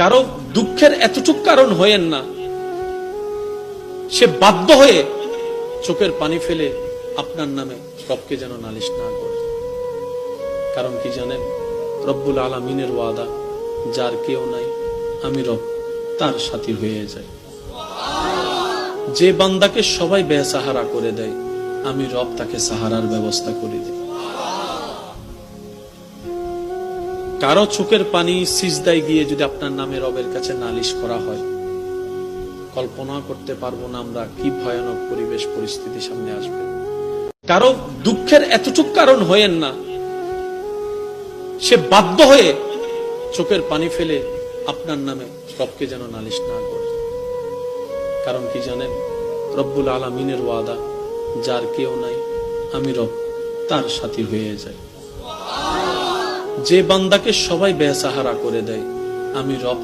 কারো দুঃখের এতটুক কারণ হয়েন না সে বাধ্য হয়ে চোখের পানি ফেলে আপনার নামে রবকে যেন নালিশ না করে। কারণ কি জানেন, রব্বুল আলামিনের ওয়াদা, যার কেউ নাই আমি রব তার সাথী হয়ে যাই। যে বান্দাকে সবাই বেসাহারা করে দেয়, আমি রব তাকে সাহারার ব্যবস্থা করে দিই। কারো চোখের পানি সিজদায় গিয়ে যদি আপনার নামে রবের কাছে নালিশ করা হয়, কল্পনা করতে পারবো না আমরা কি ভয়ানক পরিবেশ পরিস্থিতি সামনে আসবে। কারো দুঃখের এতটুক কারণ হয়েন না সে বাধ্য হয়ে চোখের পানি ফেলে আপনার নামে রবকে যেন নালিশ না করে। কারণ কি জানেন, রব্বুল আলামিনের ওয়াদা, যার কেউ নাই আমি রব তার সাথী হয়ে যাই। যে বান্দাকে সবাই বেসাহারা করে দেয়, আমি রব